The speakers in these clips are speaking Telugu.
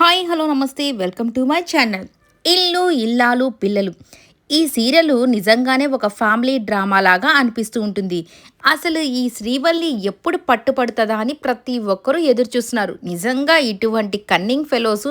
హాయ్ హలో నమస్తే వెల్కమ్ టు మై ఛానల్. ఇల్లు ఇల్లాలు పిల్లలు ఈ సీరియల్ నిజంగానే ఒక ఫ్యామిలీ డ్రామా లాగా అనిపిస్తూ ఉంటుంది. అసలు ఈ శ్రీవల్లి ఎప్పుడు పట్టుపడుతుందా అని ప్రతి ఒక్కరూ ఎదురు చూస్తున్నారు. నిజంగా ఇటువంటి కన్నింగ్ ఫెలోస్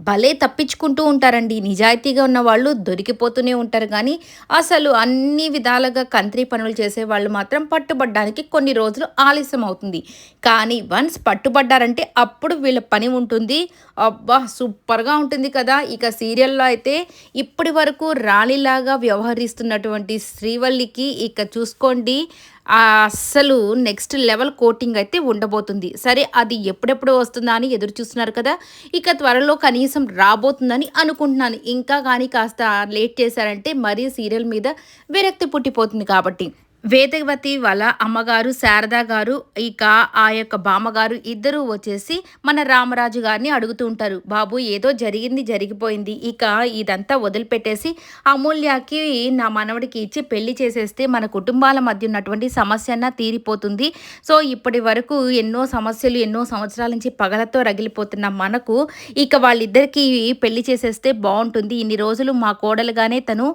భలే తప్పించుకుంటూ ఉంటారండి. నిజాయితీగా ఉన్న వాళ్ళు దొరికిపోతూనే ఉంటారు, కానీ అసలు అన్ని విధాలుగా కంత్రి పనులు చేసే వాళ్ళు మాత్రం పట్టుబడ్డానికి కొన్ని రోజులు ఆలస్యం అవుతుంది. కానీ వన్స్ పట్టుబడ్డారంటే అప్పుడు వీళ్ళ పని ఉంటుంది. అబ్బా, సూపర్గా ఉంటుంది కదా. ఇక సీరియల్లో అయితే ఇప్పటి వరకు రాణిలాగా వ్యవహరిస్తున్నటువంటి శ్రీవల్లికి ఇక చూసుకోండి, అస్సలు నెక్స్ట్ లెవెల్ కోటింగ్ అయితే ఉండబోతుంది. సరే, అది ఎప్పుడెప్పుడు వస్తుందా అని ఎదురు చూస్తున్నారు కదా. ఇక త్వరలో కనీసం రాబోతుందని అనుకుంటున్నాను. ఇంకా కానీ కాస్త లేట్ చేశారంటే మరీ సీరియల్ మీద విరక్తి పుట్టిపోతుంది కాబట్టి. వేదవతి వాళ్ళ అమ్మగారు శారద గారు, ఇక ఆ యొక్క బామ్మగారు ఇద్దరూ వచ్చేసి మన రామరాజు గారిని అడుగుతూ ఉంటారు. బాబు, ఏదో జరిగింది జరిగిపోయింది, ఇక ఇదంతా వదిలిపెట్టేసి అమూల్యకి నా మనవడికి ఇచ్చి పెళ్లి చేసేస్తే మన కుటుంబాల మధ్య ఉన్నటువంటి సమస్య అన్న తీరిపోతుంది. సో ఇప్పటి వరకు ఎన్నో సమస్యలు ఎన్నో సంవత్సరాల నుంచి పగలతో రగిలిపోతున్న మనకు ఇక వాళ్ళిద్దరికీ పెళ్లి చేసేస్తే బాగుంటుంది. ఇన్ని రోజులు మా కోడలుగానే తను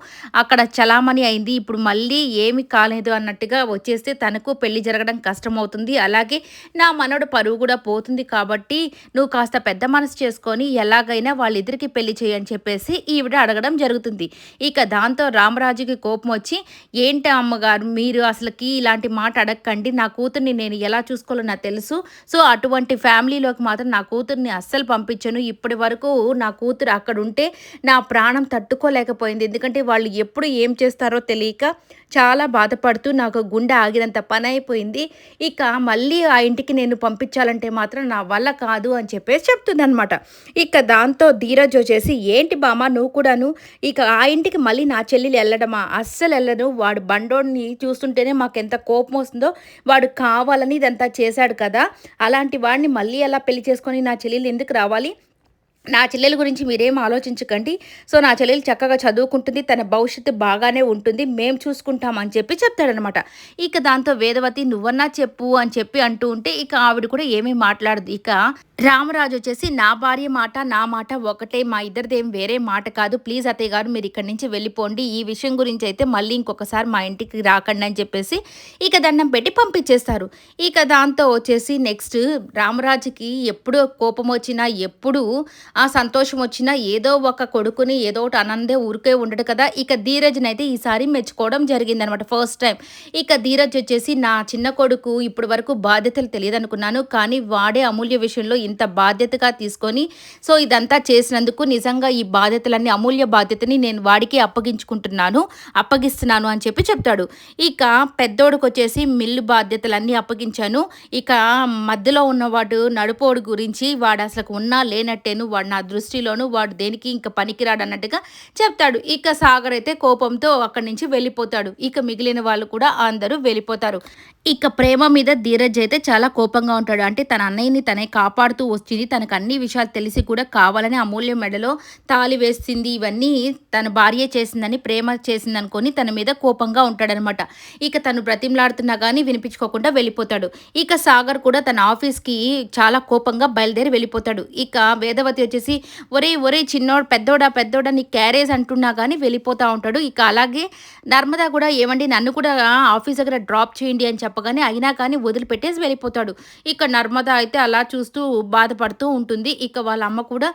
అక్కడ చలామణి అయింది, ఇప్పుడు మళ్ళీ ఏమి కాలేదు అన్నట్టుగా వచ్చేస్తే తనకు పెళ్లి జరగడం కష్టమవుతుంది. అలాగే నా మనవడు పరువు కూడా పోతుంది. కాబట్టి నువ్వు కాస్త పెద్ద మనసు చేసుకొని ఎలాగైనా వాళ్ళిద్దరికి పెళ్లి చేయని చెప్పేసి ఈవిడ అడగడం జరుగుతుంది. ఇక దాంతో రామరాజుకి కోపం వచ్చి, ఏంటి అమ్మగారు మీరు అసలుకి ఇలాంటి మాట అడగకండి, నా కూతుర్ని నేను ఎలా చూసుకోవాలో నాకు తెలుసు. సో అటువంటి ఫ్యామిలీలోకి మాత్రం నా కూతుర్ని అస్సలు పంపించను. ఇప్పటి వరకు నా కూతురు అక్కడ ఉంటే నా ప్రాణం తట్టుకోలేకపోయింది. ఎందుకంటే వాళ్ళు ఎప్పుడు ఏం చేస్తారో తెలియక చాలా బాధపడుతూ నాకు గుండె ఆగినంత పని అయిపోయింది. ఇక మళ్ళీ ఆ ఇంటికి నేను పంపించాలంటే మాత్రం నా వల్ల కాదు అని చెప్పేసి చెప్తుందనమాట. ఇక దాంతో ధీరజ్ వచ్చేసి, ఏంటి బామ్మ నువ్వు కూడాను ఇక ఆ ఇంటికి మళ్ళీ నా చెల్లెలు వెళ్ళడమా? అస్సలు వెళ్ళను. వాడు బండోడిని చూస్తుంటేనే మాకు ఎంత కోపం వస్తుందో. వాడు కావాలని ఇదంతా చేశాడు కదా, అలాంటి వాడిని మళ్ళీ ఎలా పెళ్లి చేసుకొని నా చెల్లెలు ఎందుకు రావాలి? నా చెల్లెల గురించి మీరేం ఆలోచించకండి. సో నా చెల్లెలు చక్కగా చదువుకుంటుంది, తన భవిష్యత్తు బాగానే ఉంటుంది, మేము చూసుకుంటామని చెప్పి చెప్తాడనమాట. ఇక దాంతో వేదవతి నువ్వన్నా చెప్పు అని చెప్పి అంటూ ఉంటే ఇక ఆవిడ కూడా ఏమీ మాట్లాడదు. ఇక రామరాజు వచ్చేసి, నా భార్య మాట నా మాట ఒకటే, మా ఇద్దరిదేం వేరే మాట కాదు, ప్లీజ్ అత్తయ్య గారు మీరు ఇక్కడి నుంచి వెళ్ళిపోండి, ఈ విషయం గురించి అయితే మళ్ళీ ఇంకొకసారి మా ఇంటికి రాకండి అని చెప్పేసి ఇక దండం పెట్టి పంపించేస్తారు. ఇక దాంతో వచ్చేసి నెక్స్ట్ రామరాజుకి ఎప్పుడు కోపం వచ్చినా ఎప్పుడు ఆ సంతోషం వచ్చినా ఏదో ఒక కొడుకుని ఏదో ఒకటి అనందే ఊరికే ఉండడు కదా. ఇక ధీరజ్ని అయితే ఈసారి మెచ్చుకోవడం జరిగిందనమాట ఫస్ట్ టైం. ఇక ధీరజ్ వచ్చేసి, నా చిన్న కొడుకు ఇప్పటి వరకు బాధ్యతలు తెలియదు అనుకున్నాను, కానీ వాడే అమూల్య విషయంలో ఇంత బాధ్యతగా తీసుకొని సో ఇదంతా చేసినందుకు నిజంగా ఈ బాధ్యతలన్నీ అమూల్య బాధ్యతని నేను వాడికి అప్పగిస్తున్నాను అని చెప్పి చెప్తాడు. ఇక పెద్దోడికి వచ్చేసి మిల్లు బాధ్యతలన్నీ అప్పగించాను, ఇక మధ్యలో ఉన్నవాడు నడుపోడు గురించి వాడు అసలు ఉన్నా లేనట్టేను, వాడు నా దృష్టిలోను వాడు దేనికి ఇంకా పనికిరాడు అన్నట్టుగా చెప్తాడు. ఇక సాగర్ అయితే కోపంతో అక్కడి నుంచి వెళ్ళిపోతాడు. ఇక మిగిలిన వాళ్ళు కూడా అందరూ వెళ్ళిపోతారు. ఇక ప్రేమ మీద ధీరజ్ అయితే చాలా కోపంగా ఉంటాడు. అంటే తన అన్నయ్యని తనే కాపాడుతూ వచ్చింది, తనకు అన్ని విషయాలు తెలిసి కూడా కావాలని అమూల్య మెడలో తాళి వేసింది, ఇవన్నీ తన భార్య చేసిందని ప్రేమ చేసింది అనుకొని తన మీద కోపంగా ఉంటాడనమాట. ఇక తను బ్రతిమలాడుతున్నా కానీ వినిపించుకోకుండా వెళ్ళిపోతాడు. ఇక సాగర్ కూడా తన ఆఫీస్కి చాలా కోపంగా బయలుదేరి వెళ్ళిపోతాడు. ఇక వేదవతి వచ్చేసి, ఒరే చిన్నోడు పెద్దోడా నీ క్యారేజ్ అంటున్నా కానీ వెళ్ళిపోతూ ఉంటాడు. ఇక అలాగే నర్మదా కూడా, ఏమండి నన్ను కూడా ఆఫీస్ దగ్గర డ్రాప్ చేయండి అని చెప్పగానే అయినా కానీ వదిలిపెట్టేసి వెళ్ళిపోతాడు. ఇక నర్మదా అయితే అలా చూస్తూ బాధపడుతూ ఉంటుంది. ఇక వాళ్ళ అమ్మ కూడా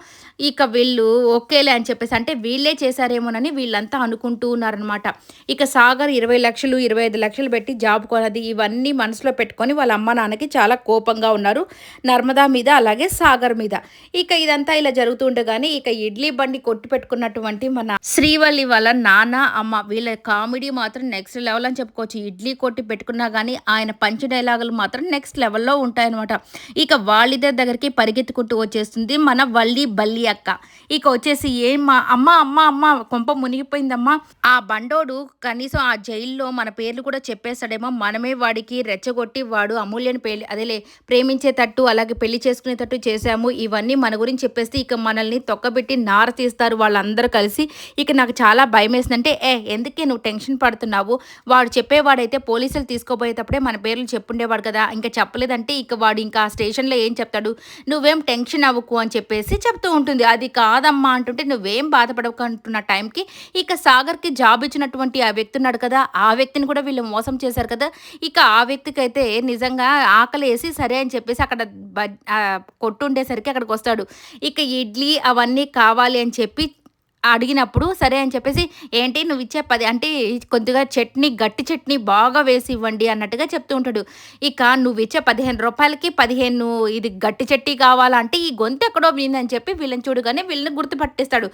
ఇక వీళ్ళు ఓకేలే అని చెప్పేసి, అంటే వీళ్ళే చేశారేమోనని వీళ్ళంతా అనుకుంటూ ఉన్నారనమాట. ఇక సాగర్ 20 లక్షలు 25 లక్షలు పెట్టి జాబ్ కొనది, ఇవన్నీ మనసులో పెట్టుకొని వాళ్ళ అమ్మ నాన్నకి చాలా కోపంగా ఉన్నారు నర్మదా మీద అలాగే సాగర్ మీద. ఇక ఇదంతా ఇలా జరుగుతూ ఉండగానే ఇక ఇడ్లీ బండి కొట్టు పెట్టుకున్నటువంటి మన శ్రీవల్లి వాళ్ళ నాన్న అమ్మ వీళ్ళ కామెడీ మాత్రం నెక్స్ట్ లెవెల్ అని చెప్పుకోవచ్చు. ఇడ్లీ కొట్టి పెట్టుకున్నా కానీ ఆయన పంచ్ డైలాగులు మాత్రం నెక్స్ట్ లెవెల్లో ఉంటాయన్నమాట. ఇక వాళ్ళిద్దరి దగ్గరికి పరిగెత్తుకుంటూ వచ్చేస్తుంది మన వల్లి బల్లి అక్క. ఇక వచ్చేసి, ఏమ్మా అమ్మ అమ్మ అమ్మ కొంప మునిగిపోయిందమ్మా, ఆ బండోడు కనీసం ఆ జైల్లో మన పేర్లు కూడా చెప్పేస్తాడేమో, మనమే వాడికి రెచ్చగొట్టి వాడు అమూల్యని అదేలే ప్రేమించేటట్టు అలాగే పెళ్లి చేసుకునేటట్టు చేశాము, ఇవన్నీ మన గురించి చెప్పేస్తే ఇక మనల్ని తొక్కబెట్టి నార తీస్తారు వాళ్ళందరూ కలిసి. ఇక నాకు చాలా భయమేసిందంటే, ఎందుకే నువ్వు టెన్షన్ పడుతున్నావు? వాడు చెప్పేవాడైతే పోలీసులు తీసుకోబోయేటప్పుడే మన పేర్లు చెప్పుండేవాడు కదా! ఇంక చెప్పలేదంటే ఇక వాడు ఇంకా ఆ స్టేషన్‌లో ఏం చెప్తాడు? నువ్వేం టెన్షన్ అవ్వకు అని చెప్పేసి చెప్తూ ఉంటుంది. అది కాదమ్మా అంటుంటే, నువ్వేం బాధపడకు అంటున్న టైంకి ఇక సాగర్‌కి జాబ్ ఇచ్చినటువంటి ఆ వ్యక్తి ఉన్నాడు కదా! ఆ వ్యక్తిని కూడా వీళ్ళు మోసం చేశారు కదా! ఇక ఆ వ్యక్తికైతే నిజంగా ఆకలేసి సరే అని చెప్పేసి అక్కడ కొట్టుండేసరికి అక్కడికొస్తాడు. ఇక ఇడ్లీ అవన్నీ కావాలి అని చెప్పి అడిగినప్పుడు సరే అని చెప్పేసి, "ఏంటి నువ్విచ్చే 10 అంటే కొద్దిగా చట్నీ, గట్టి చట్నీ బాగా వేసి ఇవ్వండి" అన్నట్టుగా చెప్తూ ఉంటాడు. ఇక నువ్విచ్చే రూ. 15కి 15 ఇది గట్టి చట్నీ కావాలా అంటే, ఈ గొంతెక్కడో విందని చెప్పి వీళ్ళని చూడగానే వీళ్ళని గుర్తుపట్టేస్తాడు.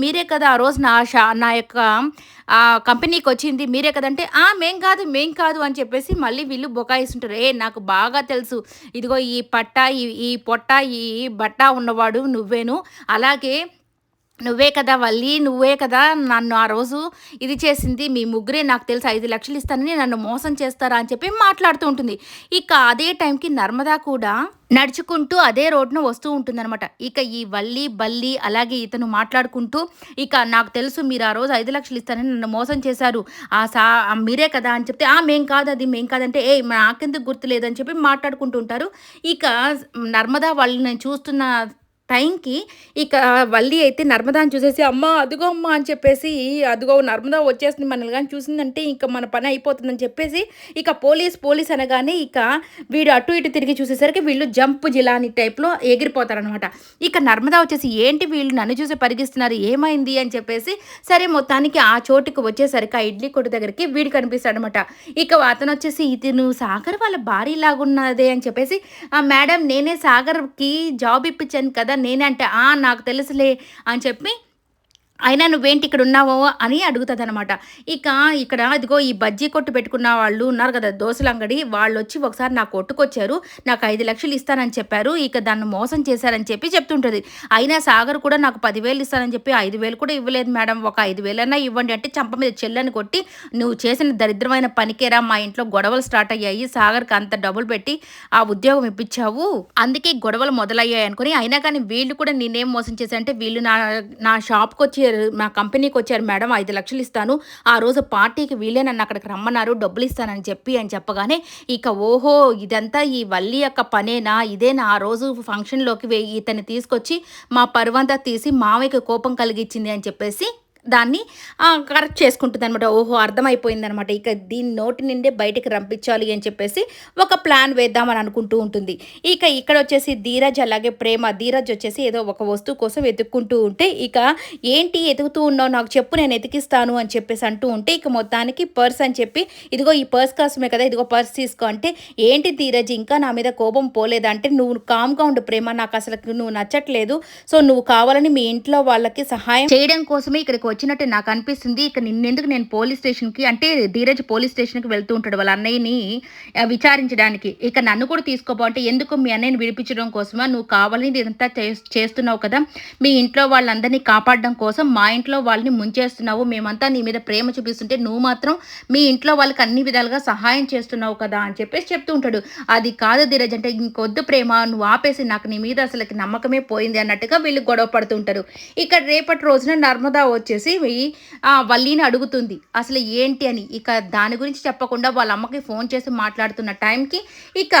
మీరే కదా ఆ రోజు నా యొక్క కంపెనీకొచ్చింది మీరే కదంటే, మేం కాదు, మేం కాదు అని చెప్పేసి మళ్ళీ వీళ్ళు బుకాయిస్తుంటారు. నాకు బాగా తెలుసు. ఇదిగో ఈ పట్ట, ఈ పొట్ట, ఈ బట్ట ఉన్నవాడు నువ్వేను. అలాగే నువ్వే కదా వల్లి, నువ్వే కదా నన్ను ఆ రోజు ఇది చేసింది. మీ ముగ్గురే నాకు తెలుసు 5,00,000 ఇస్తానని నన్ను మోసం చేస్తారా అని చెప్పి మాట్లాడుతూ ఉంటుంది. ఇక అదే టైంకి నర్మదా కూడా నడుచుకుంటూ అదే రోడ్డున వస్తూ ఉంటుందనమాట. ఇక ఈ వల్లి, బల్లి అలాగే ఇతను మాట్లాడుకుంటూ ఇక నాకు తెలుసు మీరు ఆ రోజు 5,00,000 ఇస్తానని నన్ను మోసం చేశారు. మీరే కదా అని చెప్తే, మేం కాదు అది, మేం కాదంటే, నాకెందుకు గుర్తులేదని చెప్పి మాట్లాడుకుంటూ ఉంటారు. ఇక నర్మదా వాళ్ళని చూస్తున్న టైంకి ఇక వల్లి అయితే నర్మదాని చూసేసి, "అమ్మ అదిగో అమ్మ" అని చెప్పేసి, అదిగో నర్మదా వచ్చేసింది మనల్ని గాని చూసిందంటే ఇంక మన పని అయిపోతుందని చెప్పేసి, ఇక పోలీస్ అనగానే ఇక వీడు అటు ఇటు తిరిగి చూసేసరికి వీళ్ళు జంప్ జిలానీ టైప్‌లో ఎగిరిపోతారనమాట. ఇక నర్మదా వచ్చేసి, "ఏంటి వీళ్ళు నన్ను చూసి పరిగిస్తున్నారు, ఏమైంది?" అని చెప్పేసి, సరే మొత్తానికి ఆ చోటుకి వచ్చేసరికి ఆ ఇడ్లీ కొట్టు దగ్గరికి వీడు కనిపిస్తాడనమాట. ఇక అతనొచ్చేసి, "ఇతను సాగర్ వాళ్ళ భార్యలాగున్నదే" అని చెప్పేసి, మేడం నేనే సాగర్‌కి జాబ్ ఇప్పించాను కదా! నేనే అంటే, నాకు తెలుసులే అని చెప్పి అయినా నువ్వేంటి ఇక్కడున్నావు అని అడుగుతదనమాట. ఇక ఇక్కడ ఇదిగో ఈ బజ్జీ కొట్టు పెట్టుకున్న వాళ్ళు ఉన్నారు కదా! దోసల అంగడి వాళ్ళొచ్చి ఒకసారి నా కొట్టుకొచ్చారు. నాకు 5,00,000 ఇస్తానని చెప్పారు. ఇక దాన్ని మోసం చేశారని చెప్పి చెప్తుంటది. అయినా సాగర్ కూడా నాకు 10,000 ఇస్తానని చెప్పి 5,000 కూడా ఇవ్వలేదు మేడం. ఒక 5,000 అన్నా ఇవ్వండి అంటే చంప మీద చెల్లని కొట్టి, "నువ్వు చేసిన దరిద్రమైన పనికేరా మా ఇంట్లో గొడవలు స్టార్ట్ అయ్యాయి. సాగర్‌కి అంత డబ్బులు పెట్టి ఆ ఉద్యోగం ఇప్పించావు. అందుకే గొడవలు మొదలయ్యాయి" అనుకోని అయినా కానీ వీళ్ళు కూడా నేనేం మోసం చేశానంటే వీళ్ళు నా షాప్‌కొచ్చి మా కంపెనీకొచ్చారు మేడం 5,00,000 ఇస్తాను. ఆ రోజు పార్టీకి వీళ్ళే నన్ను అక్కడికి రమ్మన్నారు డబ్బులు ఇస్తానని అని చెప్పగానే ఇక ఓహో! ఇదంతా ఈ వల్లి యొక్క పనేనా? ఇదేనా ఆ రోజు ఫంక్షన్‌లోకి ఇతన్ని తీసుకొచ్చి మా పరువంతా తీసి మావయ్యకి కోపం కలిగించింది అని చెప్పేసి దాన్ని కరెక్ట్ చేసుకుంటుందనమాట. ఓహో! అర్థమైపోయిందనమాట. ఇక దీని నోటి నుండే బయటికి రంపించాలి అని చెప్పేసి ఒక ప్లాన్ వేద్దామని అనుకుంటూ ఉంటుంది. ఇక ఇక్కడొచ్చేసి ధీరజ్ అలాగే ప్రేమ. ధీరజ్ వచ్చేసి ఏదో ఒక వస్తువు కోసం వెతుక్కుంటూ ఉంటే ఇక ఏంటి ఎతుకుతూ ఉన్నావు నాకు చెప్పు నేను ఎతికిస్తాను అని చెప్పేసి అంటూ ఉంటే ఇక మొత్తానికి పర్స్ అని చెప్పి ఇదిగో ఈ పర్స్ కోసమే కదా ఇదిగో పర్స్ తీసుకో అంటే ఏంటి ధీరజ్ ఇంకా నా మీద కోపం పోలేదా అంటే నువ్వు కామ్‌గా ఉండు ప్రేమ నాకు అసలు నువ్వు నచ్చట్లేదు. సో నువ్వు కావాలని మీ ఇంట్లో వాళ్ళకి సహాయం చేయడం కోసమే ఇక్కడికి వచ్చినట్టు నాకు అనిపిస్తుంది. ఇక నిన్నెందుకు నేను పోలీస్ స్టేషన్‌కి అంటే ధీరజ్ పోలీస్ స్టేషన్‌కి వెళ్తూ ఉంటాడు వాళ్ళ అన్నయ్యని విచారించడానికి. ఇక నన్ను కూడా తీసుకోపో అంటే ఎందుకు మీ అన్నయ్యని విడిపించడం కోసమా? నువ్వు కావాలని ఇదంతా చేస్తున్నావు కదా! మీ ఇంట్లో వాళ్ళందరినీ కాపాడడం కోసం మా ఇంట్లో వాళ్ళని ముంచేస్తున్నావు. మేమంతా నీ మీద ప్రేమ చూపిస్తుంటే నువ్వు మాత్రం మీ ఇంట్లో వాళ్ళకి అన్ని విధాలుగా సహాయం చేస్తున్నావు కదా! అని చెప్పేసి చెప్తూ ఉంటాడు. అది కాదు ధీరజ్ అంటే ఇంకొద్దు ప్రేమ నువ్వు ఆపేసి నాకు నీ మీద అసలకి నమ్మకమే పోయింది అన్నట్టుగా వీళ్ళు గొడవ పడుతూ ఉంటారు. ఇక రేపటి రోజున నర్మదా వచ్చేసి వల్లిని అడుగుతుంది అసలు ఏంటి అని. ఇక దాని గురించి చెప్పకుండా వాళ్ళ అమ్మకి ఫోన్ చేసి మాట్లాడుతున్న టైంకి ఇక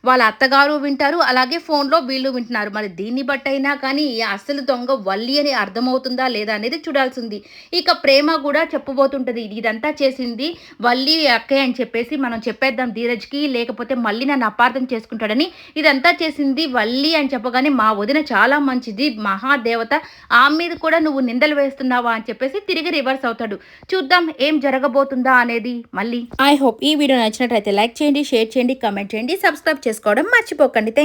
వాళ్ళ అత్తగారు వింటారు అలాగే ఫోన్లో వీళ్ళు వింటున్నారు. మరి దీన్ని బట్టయినా కానీ అసలు దొంగ వల్లి అని అర్థమవుతుందా లేదా అనేది చూడాల్సింది. ఇక ప్రేమ కూడా చెప్పబోతుంటది ఇదంతా చేసింది వల్లి అక్కే అని చెప్పేసి మనం చెప్పేద్దాం ధీరజ్కి లేకపోతే మళ్ళీ నన్ను అపార్థం చేసుకుంటాడని ఇదంతా చేసింది వల్లి అని చెప్పగానే మా వదిన చాలా మంచిది మహాదేవత ఆమె మీద కూడా నువ్వు నిందలు వేస్తున్నావా అని చెప్పేసి తిరిగి రివర్స్ అవుతాడు. చూద్దాం ఏం జరగబోతుందా అనేది మళ్ళీ. ఐ హోప్ ఈ వీడియో నచ్చినట్లయితే లైక్ చేయండి, షేర్ చేయండి, కామెంట్ చేయండి, సబ్స్క్రైబ్ చేసుకోవడం మర్చిపోకండి. థ్యాంక్